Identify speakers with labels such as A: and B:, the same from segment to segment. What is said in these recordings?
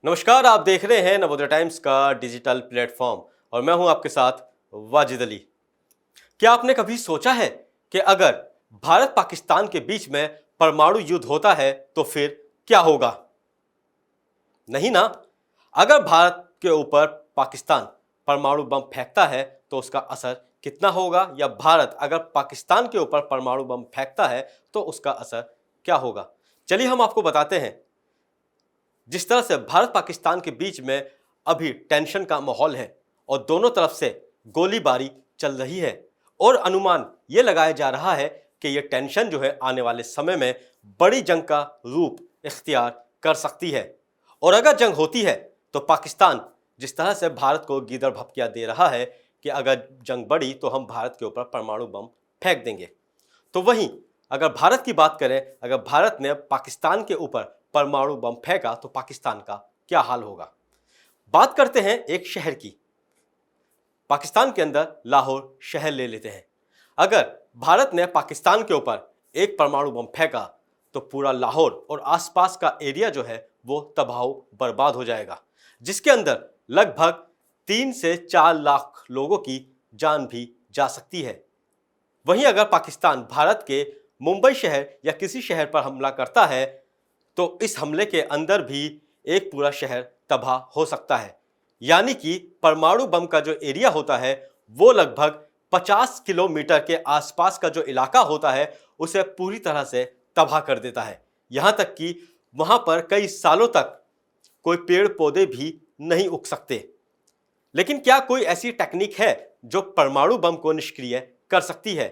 A: नमस्कार, आप देख रहे हैं नवोदय टाइम्स का डिजिटल प्लेटफॉर्म और मैं हूं आपके साथ वाजिद अली। क्या आपने कभी सोचा है कि अगर भारत पाकिस्तान के बीच में परमाणु युद्ध होता है तो फिर क्या होगा? नहीं ना। अगर भारत के ऊपर पाकिस्तान परमाणु बम फेंकता है तो उसका असर कितना होगा, या भारत अगर पाकिस्तान के ऊपर परमाणु बम फेंकता है तो उसका असर क्या होगा? चलिए हम आपको बताते हैं। जिस तरह से भारत पाकिस्तान के बीच में अभी टेंशन का माहौल है और दोनों तरफ से गोलीबारी चल रही है और अनुमान यह लगाया जा रहा है कि यह टेंशन जो है आने वाले समय में बड़ी जंग का रूप इख्तियार कर सकती है। और अगर जंग होती है तो पाकिस्तान जिस तरह से भारत को गीदड़ भपकिया दे रहा है कि अगर जंग बढ़ी तो हम भारत के ऊपर परमाणु बम फेंक देंगे, तो वहीं अगर भारत की बात करें, अगर भारत ने पाकिस्तान के ऊपर परमाणु बम फेंका तो पाकिस्तान का क्या हाल होगा? बात करते हैं एक शहर की। पाकिस्तान के अंदर लाहौर शहर ले लेते हैं। अगर भारत ने पाकिस्तान के ऊपर एक परमाणु बम फेंका तो पूरा लाहौर और आसपास का एरिया जो है वो तबाह बर्बाद हो जाएगा, जिसके अंदर लगभग 3 से 4 लाख लोगों की जान भी जा सकती है। वहीं अगर पाकिस्तान भारत के मुंबई शहर या किसी शहर पर हमला करता है तो इस हमले के अंदर भी एक पूरा शहर तबाह हो सकता है। यानी कि परमाणु बम का जो एरिया होता है वो लगभग 50 किलोमीटर के आसपास का जो इलाका होता है उसे पूरी तरह से तबाह कर देता है। यहां तक कि वहां पर कई सालों तक कोई पेड़ पौधे भी नहीं उग सकते। लेकिन क्या कोई ऐसी टेक्निक है जो परमाणु बम को निष्क्रिय कर सकती है?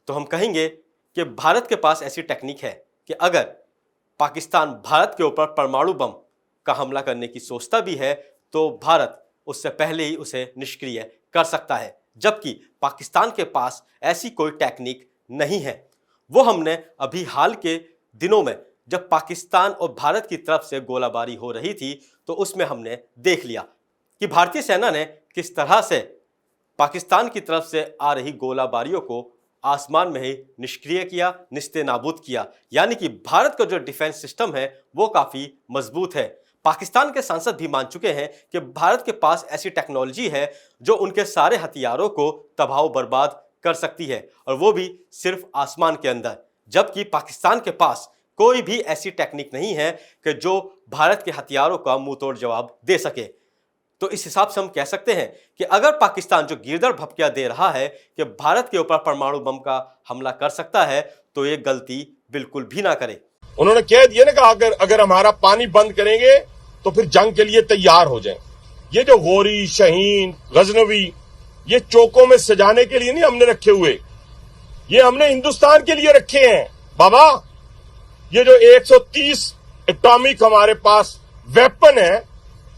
A: तो हम कहेंगे कि भारत के पास ऐसी टेक्निक है कि अगर पाकिस्तान भारत के ऊपर परमाणु बम का हमला करने की सोचता भी है तो भारत उससे पहले ही उसे निष्क्रिय कर सकता है, जबकि पाकिस्तान के पास ऐसी कोई टेक्निक नहीं है। वो हमने अभी हाल के दिनों में जब पाकिस्तान और भारत की तरफ से गोलाबारी हो रही थी तो उसमें हमने देख लिया कि भारतीय सेना ने किस तरह से पाकिस्तान की तरफ से आ रही गोलाबारियों को आसमान में ही निष्क्रिय किया, निस्ते नाबूद किया। यानी कि भारत का जो डिफेंस सिस्टम है वो काफ़ी मजबूत है। पाकिस्तान के सांसद भी मान चुके हैं कि भारत के पास ऐसी टेक्नोलॉजी है जो उनके सारे हथियारों को तबाह बर्बाद कर सकती है, और वो भी सिर्फ आसमान के अंदर। जबकि पाकिस्तान के पास कोई भी ऐसी टेक्निक नहीं है कि जो भारत के हथियारों का मुंह तोड़ जवाब दे सके। तो इस हिसाब से हम कह सकते हैं कि अगर पाकिस्तान जो गिरदड़ भपकिया दे रहा है कि भारत के ऊपर परमाणु बम का हमला कर सकता है तो ये गलती बिल्कुल भी ना करे।
B: उन्होंने कह दिया ना कि अगर हमारा पानी बंद करेंगे तो फिर जंग के लिए तैयार हो जाएं। ये जो गोरी, शाहीन, गजनवी, ये चौकों में सजाने के लिए नहीं हमने रखे हुए, ये हमने हिंदुस्तान के लिए रखे हैं बाबा। ये जो 130 एटॉमिक हमारे पास वेपन है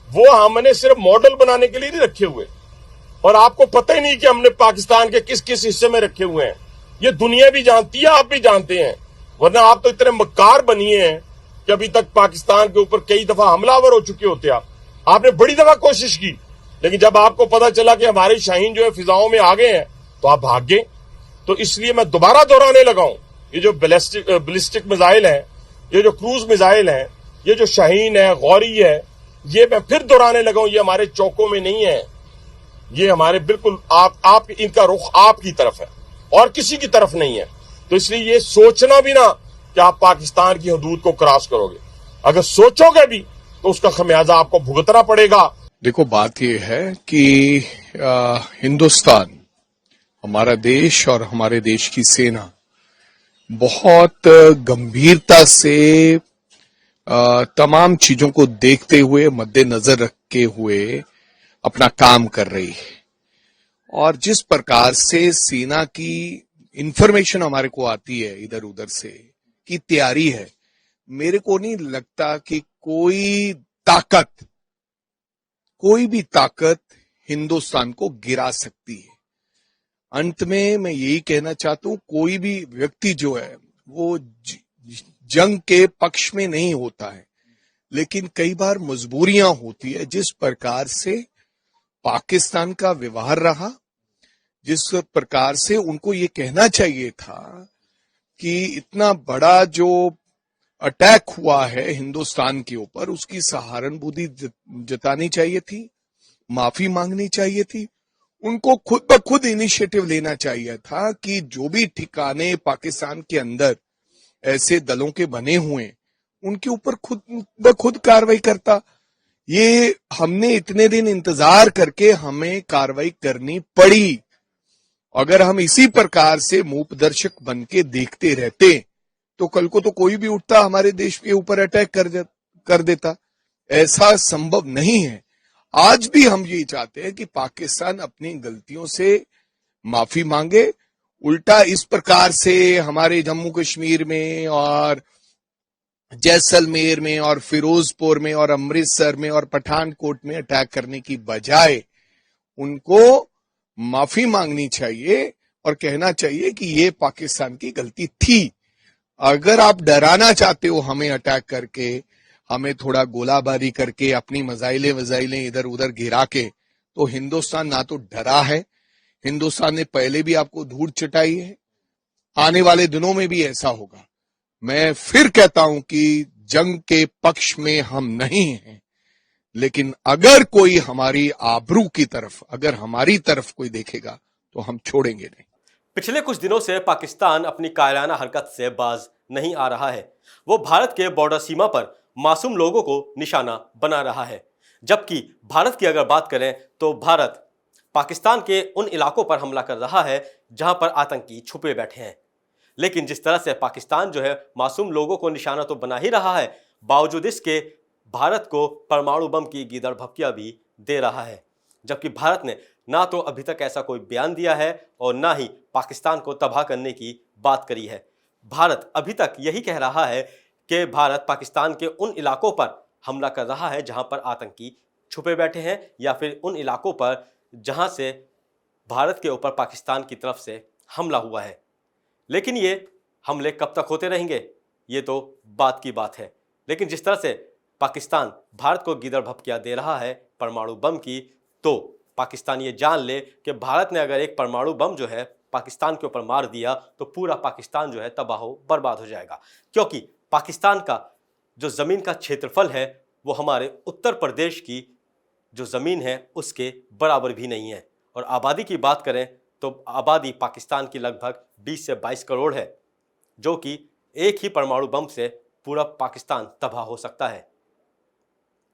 B: वो हमने सिर्फ मॉडल बनाने के लिए नहीं रखे हुए, और आपको पता ही नहीं कि हमने पाकिस्तान के किस किस हिस्से में रखे हुए हैं। ये दुनिया भी जानती है, आप भी जानते हैं, वरना आप तो इतने मक्कार बनिए हैं कि अभी तक पाकिस्तान के ऊपर कई दफा हमलावर हो चुके होते। आपने बड़ी दफा कोशिश की, लेकिन जब आपको पता चला कि हमारे शाहीन जो है फिजाओं में आ गए हैं तो आप भाग गए। तो इसलिए मैं दोबारा दोहराने लगा हूं, ये जो बैलिस्टिक मिसाइल है, ये जो क्रूज मिसाइल है, ये जो शाहीन है, गौरी है, ये मैं फिर दोहराने लगा हूं, ये हमारे चौकों में नहीं है, ये हमारे बिल्कुल आप इनका रुख आपकी तरफ है और किसी की तरफ नहीं है। तो इसलिए ये सोचना भी ना कि आप पाकिस्तान की हदूद को क्रॉस करोगे, अगर सोचोगे भी तो उसका खमियाजा आपको भुगतना पड़ेगा।
C: देखो, बात यह है कि हिंदुस्तान, हमारा देश और हमारे देश की सेना बहुत गंभीरता से तमाम चीजों को देखते हुए, मद्देनजर रखते हुए अपना काम कर रही है। और जिस प्रकार से सेना की इंफॉर्मेशन हमारे को आती है इधर उधर से की तैयारी है, मेरे को नहीं लगता कि कोई भी ताकत हिंदुस्तान को गिरा सकती है। अंत में मैं यही कहना चाहता हूं, कोई भी व्यक्ति जो है वो जंग के पक्ष में नहीं होता है, लेकिन कई बार मजबूरियां होती है। जिस प्रकार से पाकिस्तान का व्यवहार रहा, जिस प्रकार से उनको ये कहना चाहिए था कि इतना बड़ा जो अटैक हुआ है हिंदुस्तान के ऊपर, उसकी सहानुभूति जतानी चाहिए थी, माफी मांगनी चाहिए थी। उनको खुद ब खुद इनिशिएटिव लेना चाहिए था कि जो भी ठिकाने पाकिस्तान के अंदर ऐसे दलों के बने हुए उनके ऊपर खुद ब खुद कार्रवाई करता। ये हमने इतने दिन इंतजार करके हमें कार्रवाई करनी पड़ी। अगर हम इसी प्रकार से मूकदर्शक बन के देखते रहते तो कल को तो कोई भी उठता हमारे देश के ऊपर अटैक कर देता। ऐसा संभव नहीं है। आज भी हम ये चाहते हैं कि पाकिस्तान अपनी गलतियों से माफी मांगे। उल्टा इस प्रकार से हमारे जम्मू कश्मीर में और जैसलमेर में और फिरोजपुर में और अमृतसर में और पठानकोट में अटैक करने की बजाय उनको माफी मांगनी चाहिए और कहना चाहिए कि ये पाकिस्तान की गलती थी। अगर आप डराना चाहते हो हमें अटैक करके, हमें थोड़ा गोलाबारी करके, अपनी मजाइलें इधर उधर गिरा के, तो हिंदुस्तान ना तो डरा है, हिंदुस्तान ने पहले भी आपको धूल चटाई है, आने वाले दिनों में भी ऐसा होगा। मैं फिर कहता हूं कि जंग के पक्ष में हम नहीं हैं, लेकिन अगर कोई हमारी आबरू की तरफ, अगर हमारी तरफ कोई देखेगा तो हम छोड़ेंगे नहीं।
A: पिछले कुछ दिनों से पाकिस्तान अपनी कायराना हरकत से बाज नहीं आ रहा है। वो भारत के बॉर्डर सीमा पर मासूम लोगों को निशाना बना रहा है। जबकि भारत की अगर बात करें तो भारत पाकिस्तान के उन इलाकों पर हमला कर रहा है जहां पर आतंकी छुपे बैठे हैं। लेकिन जिस तरह से पाकिस्तान जो है मासूम लोगों को निशाना तो बना ही रहा है, बावजूद इसके भारत को परमाणु बम की गीदड़ भपकियां भी दे रहा है। जबकि भारत ने ना तो अभी तक ऐसा कोई बयान दिया है और ना ही पाकिस्तान को तबाह करने की बात करी है। भारत अभी तक यही कह रहा है कि भारत पाकिस्तान के उन इलाकों पर हमला कर रहा है जहां पर आतंकी छुपे बैठे हैं, या फिर उन इलाकों पर जहां से भारत के ऊपर पाकिस्तान की तरफ से हमला हुआ है। लेकिन ये हमले कब तक होते रहेंगे, ये तो बात की बात है। लेकिन जिस तरह से पाकिस्तान भारत को गीदड़ भपकियां दे रहा है परमाणु बम की, तो पाकिस्तान ये जान ले कि भारत ने अगर एक परमाणु बम जो है पाकिस्तान के ऊपर मार दिया तो पूरा पाकिस्तान जो है तबाह बर्बाद हो जाएगा। क्योंकि पाकिस्तान का जो ज़मीन का क्षेत्रफल है वो हमारे उत्तर प्रदेश की जो ज़मीन है उसके बराबर भी नहीं है। और आबादी की बात करें तो आबादी पाकिस्तान की लगभग 20 से 22 करोड़ है, जो कि एक ही परमाणु बम से पूरा पाकिस्तान तबाह हो सकता है।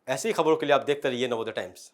A: ऐसी खबरों के लिए आप देखते रहिए नवोदय टाइम्स।